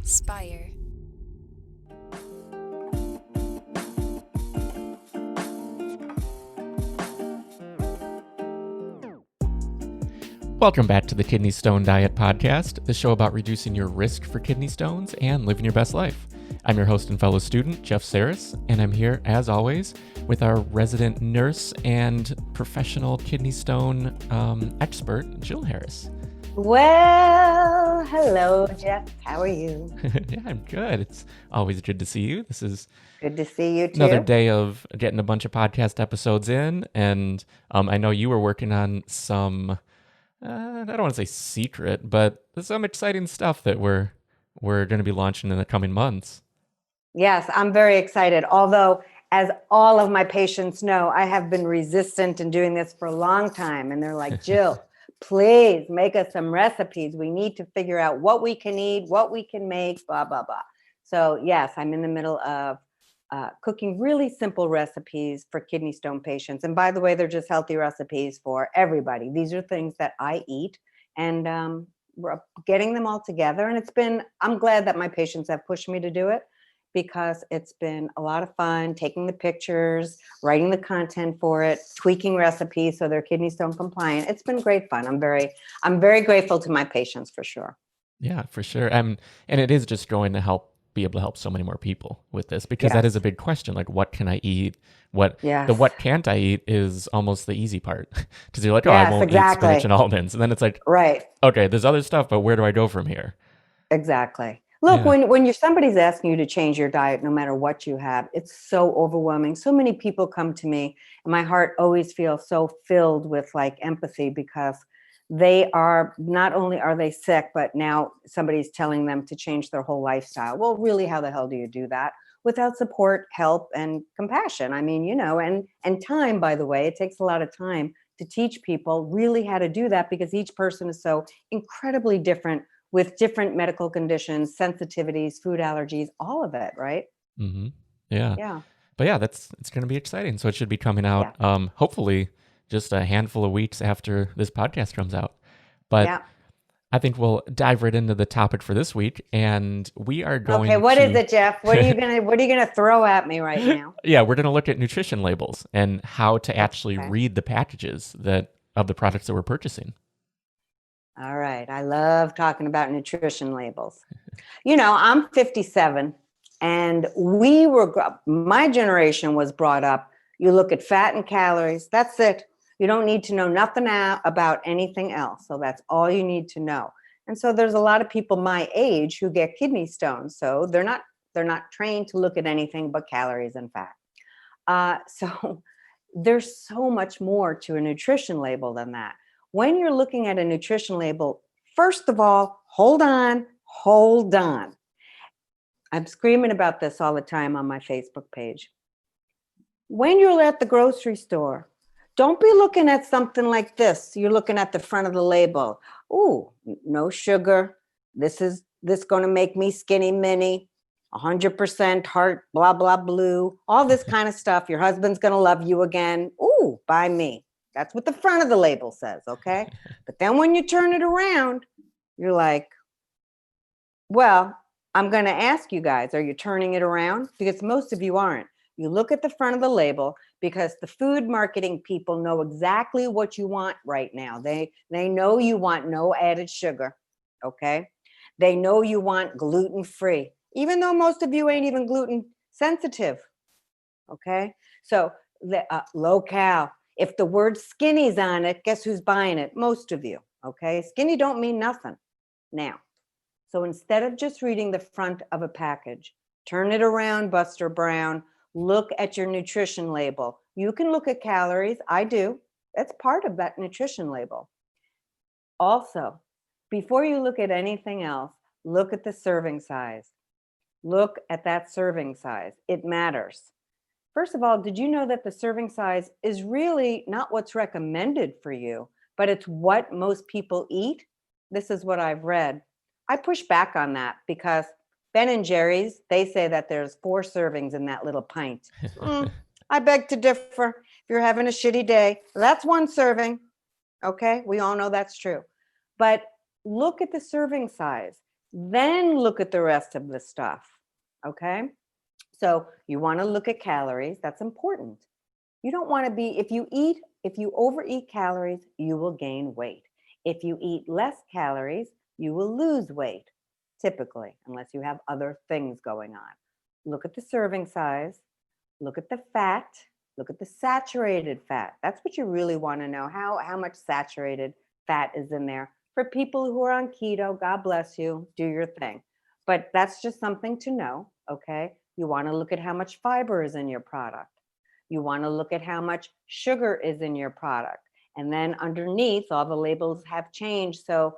Spire. Welcome back to the Kidney Stone Diet Podcast, the show about reducing your risk for kidney stones and living your best life. I'm your host and fellow student, Jeff Saris, and I'm here, as always, with our resident nurse and professional kidney stone expert, Jill Harris. Well, hello, Jeff. How are you? Yeah, I'm good. It's always good to see you. This is Good to see you, too. another day of getting a bunch of podcast episodes in, and I know you were working on some... I don't want to say secret, but there's some exciting stuff that we're going to be launching in the coming months. Yes, I'm very excited. Although, as all of my patients know, I have been resistant in doing this for a long time. And they're like, Jill, please make us some recipes. We need to figure out what we can eat, what we can make, blah, blah, blah. So, yes, I'm in the middle of cooking really simple recipes for kidney stone patients. And by the way, they're just healthy recipes for everybody. These are things that I eat, and we're getting them all together. And I'm glad that my patients have pushed me to do it, because it's been a lot of fun taking the pictures, writing the content for it, tweaking recipes so they're kidney stone compliant. It's been great fun. I'm very grateful to my patients, for sure. Yeah, for sure. And it is just going to be able to help so many more people with this, because that is a big question. Like, what can I eat? What can't I eat is almost the easy part, because you're like, I won't eat spinach and almonds. And then it's like, right. Okay, there's other stuff, but where do I go from here? Exactly. Look, when somebody's asking you to change your diet, no matter what you have, it's so overwhelming. So many people come to me, and my heart always feels so filled with like empathy, because they are, not only are they sick, but now somebody's telling them to change their whole lifestyle. Well, really, how the hell do you do that without support, help, and compassion? I mean, and time, by the way, it takes a lot of time to teach people really how to do that, because each person is so incredibly different, with different medical conditions, sensitivities, food allergies, all of it, right? Mm-hmm. Yeah. Yeah. But yeah, it's going to be exciting. So it should be coming out, hopefully, just a handful of weeks after this podcast comes out. But I think we'll dive right into the topic for this week, and we are going. Okay, what is it, Jeff? What are you gonna throw at me right now? Yeah, we're gonna look at nutrition labels and how to actually read the packages of the products that we're purchasing. All right, I love talking about nutrition labels. I'm 57, and my generation was brought up. You look at fat and calories. That's it. You don't need to know nothing about anything else. So that's all you need to know. And so there's a lot of people my age who get kidney stones. So they're not trained to look at anything but calories and fat. So there's so much more to a nutrition label than that. When you're looking at a nutrition label, first of all, hold on. I'm screaming about this all the time on my Facebook page. When you're at the grocery store, don't be looking at something like this. You're looking at the front of the label. Ooh, no sugar. This going to make me skinny mini, 100% heart, blah, blah, blue, all this kind of stuff. Your husband's going to love you again. Ooh, buy me. That's what the front of the label says, okay? But then when you turn it around, you're like, well, I'm going to ask you guys, are you turning it around? Because most of you aren't. You look at the front of the label because the food marketing people know exactly what you want right now. They know you want no added sugar, okay? They know you want gluten-free, even though most of you ain't even gluten sensitive, okay? So the low cal. If the word skinny's on it, guess who's buying it? Most of you, okay? Skinny don't mean nothing now. So instead of just reading the front of a package, turn it around, Buster Brown. Look at your nutrition label. You can look at calories. I do. That's part of that nutrition label. Also, before you look at anything else, look at the serving size. Look at that serving size. It matters. First of all, did you know that the serving size is really not what's recommended for you, but it's what most people eat? This is what I've read. I push back on that, because Ben and Jerry's, they say that there's 4 servings in that little pint. I beg to differ. If you're having a shitty day, that's 1 serving. Okay, we all know that's true. But look at the serving size. Then look at the rest of the stuff. Okay. So you want to look at calories. That's important. You don't want to be, if you overeat calories, you will gain weight. If you eat less calories, you will lose weight, typically, unless you have other things going on. Look at the serving size, look at the fat, look at the saturated fat. That's what you really want to know, how much saturated fat is in there. For people who are on keto, God bless you, do your thing. But that's just something to know, okay? You want to look at how much fiber is in your product. You want to look at how much sugar is in your product. And then underneath, all the labels have changed. So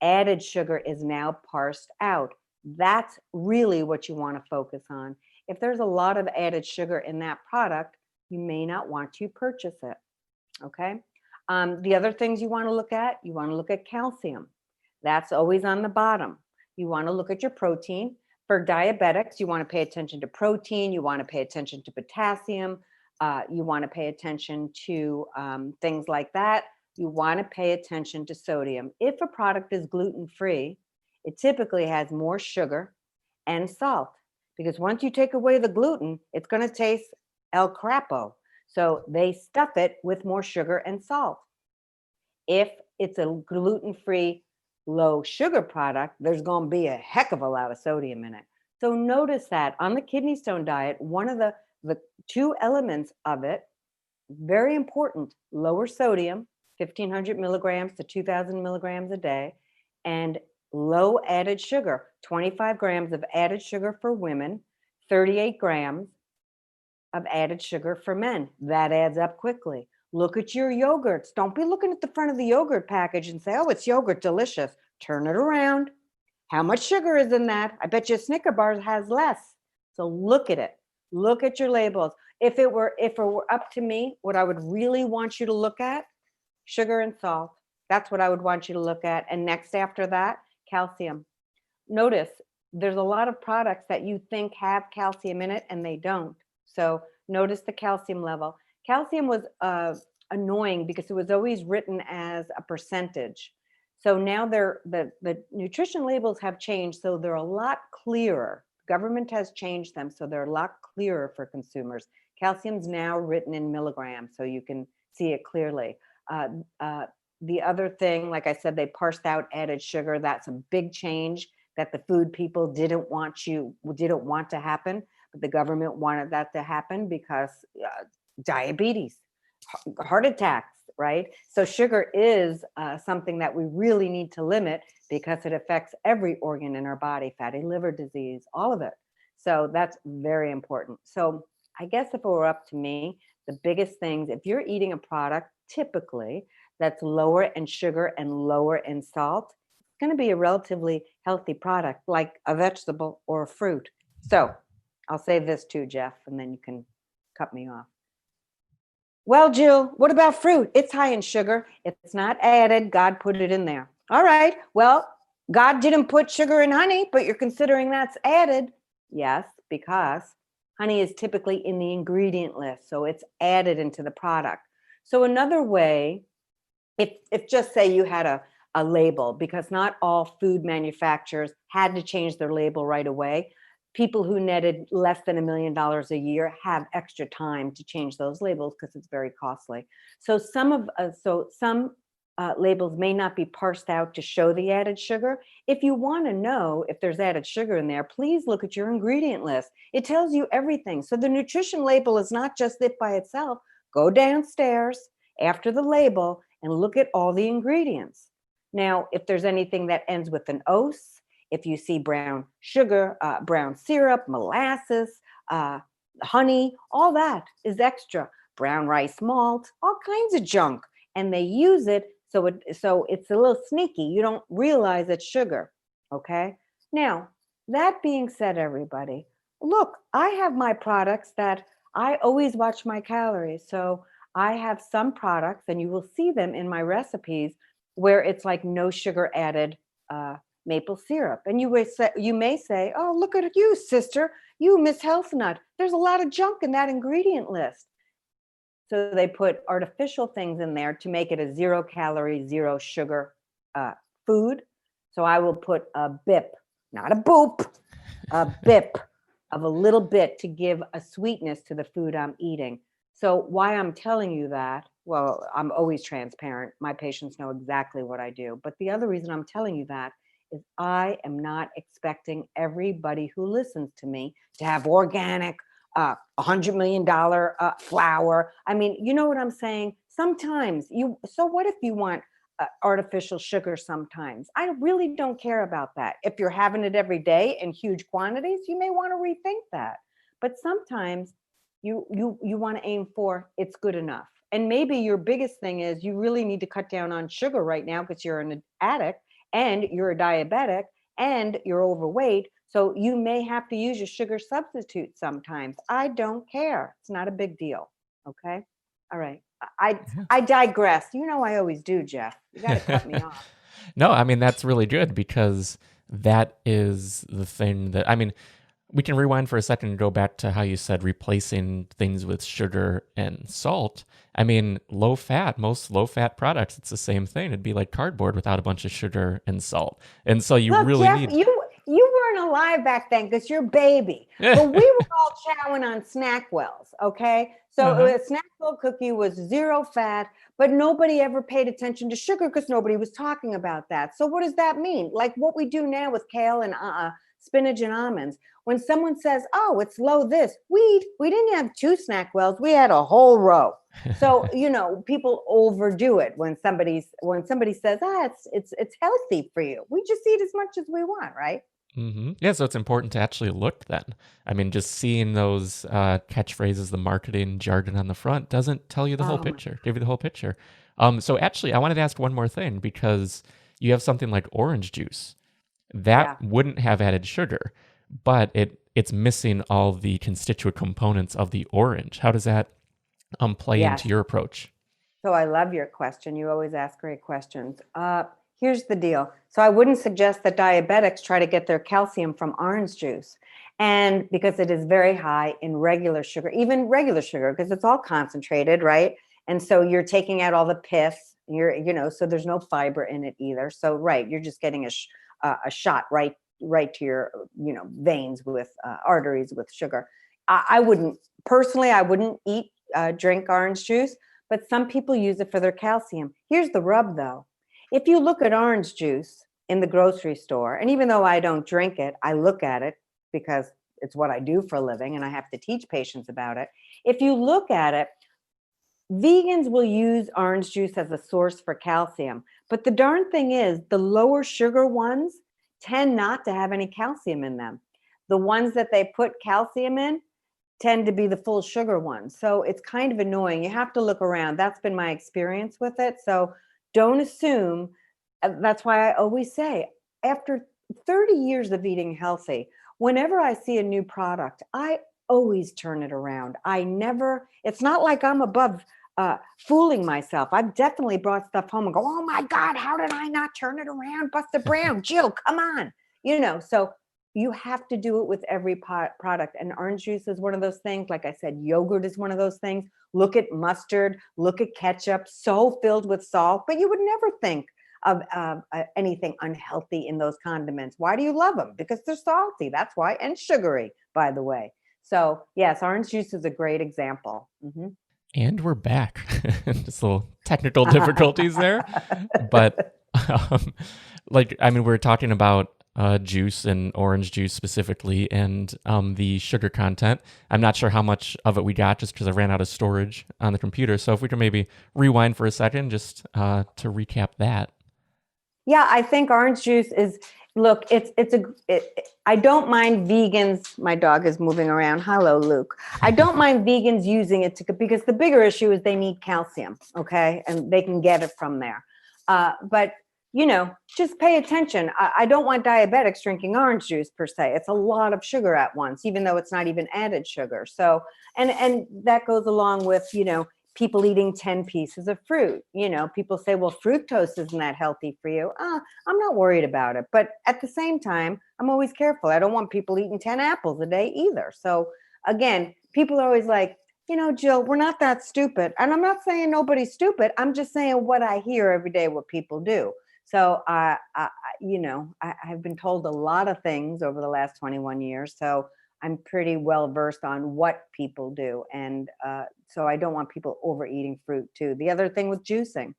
added sugar is now parsed out. That's really what you want to focus on. If there's a lot of added sugar in that product, you may not want to purchase it. Okay. The other things you want to look at calcium. That's always on the bottom. You want to look at your protein. For diabetics, you want to pay attention to protein. You want to pay attention to potassium. You want to pay attention to things like that. You want to pay attention to sodium. If a product is gluten-free, it typically has more sugar and salt, because once you take away the gluten, it's going to taste El Crapo. So they stuff it with more sugar and salt. If it's a gluten-free, low sugar product, there's going to be a heck of a lot of sodium in it. So notice that on the kidney stone diet, one of the two elements of it, very important, lower sodium, 1,500 milligrams to 2,000 milligrams a day, and low added sugar, 25 grams of added sugar for women, 38 grams of added sugar for men. That adds up quickly. Look at your yogurts. Don't be looking at the front of the yogurt package and say, oh, it's yogurt, delicious. Turn it around. How much sugar is in that? I bet you Snicker bars has less. So look at it. Look at your labels. If it were up to me, what I would really want you to look at, sugar and salt. That's what I would want you to look at. And next after that, calcium. Notice there's a lot of products that you think have calcium in it and they don't. So notice the calcium level. Calcium was annoying because it was always written as a percentage. So now the nutrition labels have changed, so they're a lot clearer. Government has changed them, so they're a lot clearer for consumers. Calcium's now written in milligrams, so you can see it clearly. The other thing, like I said, they parsed out added sugar. That's a big change that the food people didn't want to happen, but the government wanted that to happen because diabetes, heart attacks, right? So sugar is something that we really need to limit because it affects every organ in our body, fatty liver disease, all of it. So that's very important. So I guess if it were up to me, the biggest things, if you're eating a product typically that's lower in sugar and lower in salt, it's going to be a relatively healthy product like a vegetable or a fruit. So I'll say this too, Jeff, and then you can cut me off. Well, Jill, what about fruit? It's high in sugar. It's not added. God put it in there. All right. Well, God didn't put sugar in honey, but you're considering that's added. Yes, because honey is typically in the ingredient list. So it's added into the product. So another way, if just say you had a label, because not all food manufacturers had to change their label right away. People who netted less than $1 million a year have extra time to change those labels because it's very costly. So some labels may not be parsed out to show the added sugar. If you want to know if there's added sugar in there, please look at your ingredient list. It tells you everything. So the nutrition label is not just it by itself. Go downstairs after the label and look at all the ingredients. Now, if there's anything that ends with an ose, if you see brown sugar, brown syrup, molasses, honey, all that is extra. Brown rice malt, all kinds of junk. And they use it so it's a little sneaky. You don't realize it's sugar, okay? Now, that being said, everybody, look, I have my products that I always watch my calories. So I have some products, and you will see them in my recipes, where it's like no sugar added maple syrup. And you may say, oh, look at you, sister, you Miss Health Nut. There's a lot of junk in that ingredient list. So they put artificial things in there to make it a 0 calorie, 0 sugar food. So I will put a BIP not a boop, a bip of a little bit to give a sweetness to the food I'm eating. So why I'm telling you that, well, I'm always transparent. My patients know exactly what I do. But the other reason I'm telling you that is I am not expecting everybody who listens to me to have organic, $100 million flour. I mean, you know what I'm saying? Sometimes so what if you want artificial sugar sometimes? I really don't care about that. If you're having it every day in huge quantities, you may want to rethink that. But sometimes you want to aim for it's good enough. And maybe your biggest thing is you really need to cut down on sugar right now because you're an addict and you're a diabetic and you're overweight. So you may have to use your sugar substitute sometimes. I don't care. It's not a big deal. Okay. All right. I digress. You know I always do, Jeff. You got to cut me off. No, I mean, that's really good because that is the thing that, I mean, we can rewind for a second and go back to how you said replacing things with sugar and salt. I mean, most low fat products, it's the same thing. It'd be like cardboard without a bunch of sugar and salt. And so you Look, really Jeff, need. you weren't alive back then because you're baby. But we were all chowing on Snackwells, okay? So Uh-huh. a Snackwell cookie was 0 fat, but nobody ever paid attention to sugar because nobody was talking about that. So what does that mean? Like what we do now with kale and spinach and almonds. When someone says, "Oh, it's low this," we didn't have 2 Snackwells, we had a whole row. So people overdo it when somebody says, it's healthy for you. We just eat as much as we want, right? Yeah, so it's important to actually look then. I mean, just seeing those catchphrases, the marketing jargon on the front doesn't tell you the whole Oh my, picture, give you the whole picture. So actually, I wanted to ask one more thing because you have something like orange juice. That yeah. wouldn't have added sugar, but it's missing all the constituent components of the orange. How does that play into Yes. your approach? So I love your question. You always ask great questions. Here's the deal. So I wouldn't suggest that diabetics try to get their calcium from orange juice. And because it is very high in regular sugar, even regular sugar, because it's all concentrated, right? And so you're taking out all the pith, so there's no fiber in it either. So, right, you're just getting a shot right to your, veins with arteries with sugar. I wouldn't, personally, I wouldn't drink orange juice, but some people use it for their calcium. Here's the rub though. If you look at orange juice in the grocery store, and even though I don't drink it, I look at it because it's what I do for a living and I have to teach patients about it. If you look at it, vegans will use orange juice as a source for calcium. But the darn thing is, the lower sugar ones tend not to have any calcium in them. The ones that they put calcium in tend to be the full sugar ones. So it's kind of annoying. You have to look around. That's been my experience with it. So don't assume. That's why I always say, after 30 years of eating healthy, whenever I see a new product, I always turn it around. It's not like I'm above fooling myself. I've definitely brought stuff home and go, "Oh my God, how did I not turn it around? Buster Brown, Jill, come on." So you have to do it with every product. And orange juice is one of those things. Like I said, yogurt is one of those things. Look at mustard, look at ketchup, so filled with salt, but you would never think of anything unhealthy in those condiments. Why do you love them? Because they're salty. That's why. And sugary, by the way. So yes, orange juice is a great example. And we're back. Just little technical difficulties there. But we're talking about juice and orange juice specifically and the sugar content. I'm not sure how much of it we got just because I ran out of storage on the computer. So if we can maybe rewind for a second just to recap that. Yeah, I think orange juice is, look, I don't mind vegans. My dog is moving around. Hello, Luke. I don't mind vegans using it because the bigger issue is they need calcium, okay? And they can get it from there. But just pay attention. I don't want diabetics drinking orange juice per se. It's a lot of sugar at once, even though it's not even added sugar. So, and that goes along with, people eating 10 pieces of fruit. People say, well, fructose isn't that healthy for you. I'm not worried about it. But at the same time, I'm always careful. I don't want people eating 10 apples a day either. So again, people are always like, Jill, we're not that stupid. And I'm not saying nobody's stupid. I'm just saying what I hear every day, what people do. So, I've been told a lot of things over the last 21 years. So I'm pretty well versed on what people do. And so I don't want people overeating fruit too. The other thing with juicing,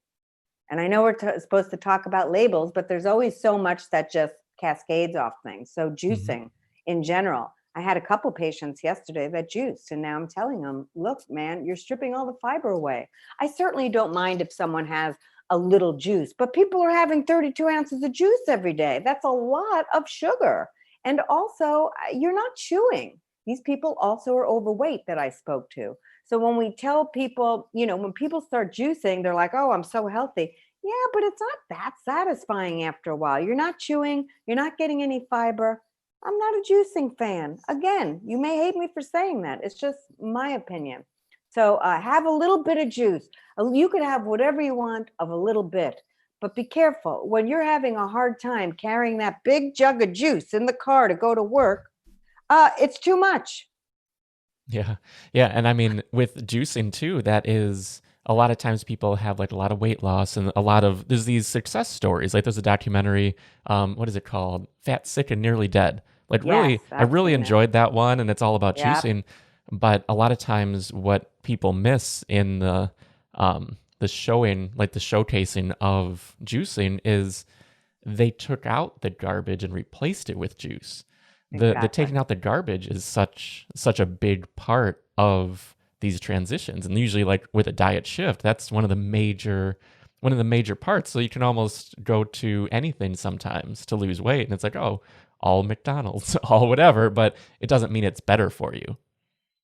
and I know we're supposed to talk about labels, but there's always so much that just cascades off things. So juicing in general, I had a couple patients yesterday that juiced, and now I'm telling them, look, man, you're stripping all the fiber away. I certainly don't mind if someone has a little juice, but people are having 32 ounces of juice every day. That's a lot of sugar. And also, you're not chewing. These people also are overweight that I spoke to. So when we tell people, when people start juicing, they're like, oh, I'm so healthy. Yeah, but it's not that satisfying after a while. You're not chewing. You're not getting any fiber. I'm not a juicing fan. Again, you may hate me for saying that. It's just my opinion. So have a little bit of juice. You could have whatever you want of a little bit. But be careful. When you're having a hard time carrying that big jug of juice in the car to go to work, it's too much. Yeah. Yeah. And I mean, with juicing too, that is a lot of times people have like a lot of weight loss and there's these success stories. Like there's a documentary, what is it called? Fat, Sick, and Nearly Dead. Like really, I really enjoyed that one, and it's all about juicing. But a lot of times what people miss in the showing, like the showcasing of juicing, is they took out the garbage and replaced it with juice. The taking out the garbage is such a big part of these transitions, and usually like with a diet shift, that's one of the major parts. So you can almost go to anything sometimes to lose weight, and it's like, oh, all McDonald's, all whatever, but it doesn't mean it's better for you.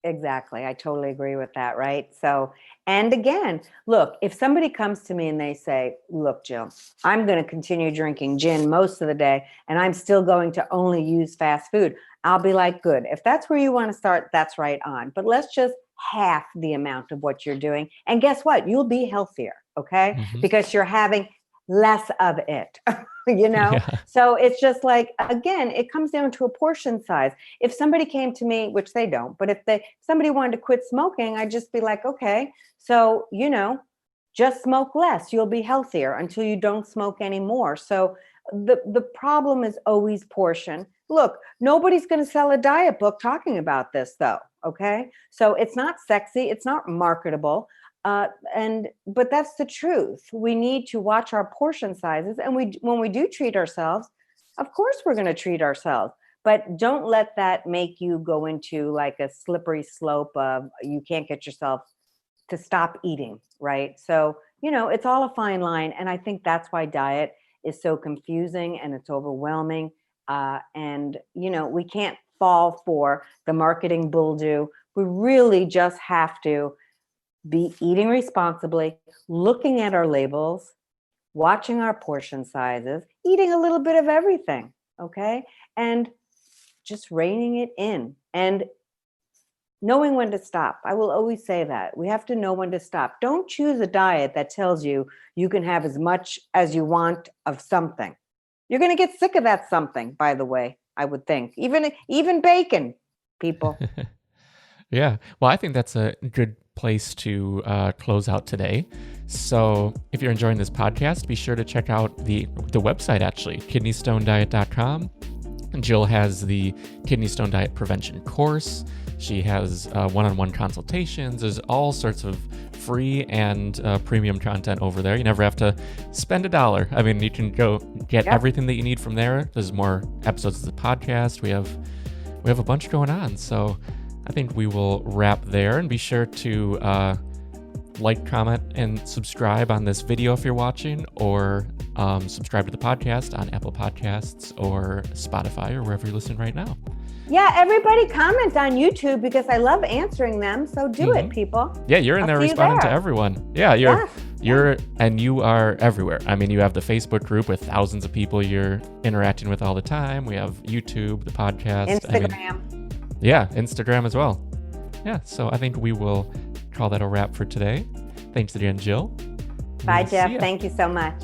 Exactly. I totally agree with that. Right. So, and again, look, if somebody comes to me and they say, look, Jill, I'm going to continue drinking gin most of the day, and I'm still going to only use fast food, I'll be like, good. If that's where you want to start, that's right on. But let's just half the amount of what you're doing. And guess what? You'll be healthier. Okay. Because you're having less of it. Yeah. So it's just like, again, it comes down to a portion size. If somebody came to me, which they don't, but if somebody wanted to quit smoking, I'd just be like, okay, so, just smoke less. You'll be healthier until you don't smoke anymore. So the problem is always portion. Look, nobody's going to sell a diet book talking about this though. Okay. So it's not sexy. It's not marketable. But that's the truth. We need to watch our portion sizes. And when we do treat ourselves, of course, we're going to treat ourselves, but don't let that make you go into like a slippery slope of you can't get yourself to stop eating. Right. So, it's all a fine line. And I think that's why diet is so confusing and it's overwhelming. We can't fall for the marketing bulldo. We really just have to be eating responsibly, looking at our labels, watching our portion sizes, eating a little bit of everything, okay? And just reining it in and knowing when to stop. I will always say that. We have to know when to stop. Don't choose a diet that tells you you can have as much as you want of something. You're going to get sick of that something, by the way, I would think. Even bacon, people. Yeah. Well, I think that's a good place to close out today. So if you're enjoying this podcast, be sure to check out the website, actually, kidneystonediet.com. Jill has the Kidney Stone Diet Prevention course. She has one-on-one consultations. There's all sorts of free and premium content over there. You never have to spend $1. I mean, you can go get everything that you need from there. There's more episodes of the podcast. We have a bunch going on. So I think we will wrap there, and be sure to like, comment, and subscribe on this video if you're watching, or subscribe to the podcast on Apple Podcasts or Spotify or wherever you're listening right now. Yeah, everybody comment on YouTube because I love answering them. So do it, people. Yeah, you're in there responding to everyone. Yeah, and you are everywhere. I mean, you have the Facebook group with thousands of people you're interacting with all the time. We have YouTube, the podcast. Instagram. Instagram as well. Yeah, so I think we will call that a wrap for today. Thanks again, Jill. Bye, Jeff. Thank you so much.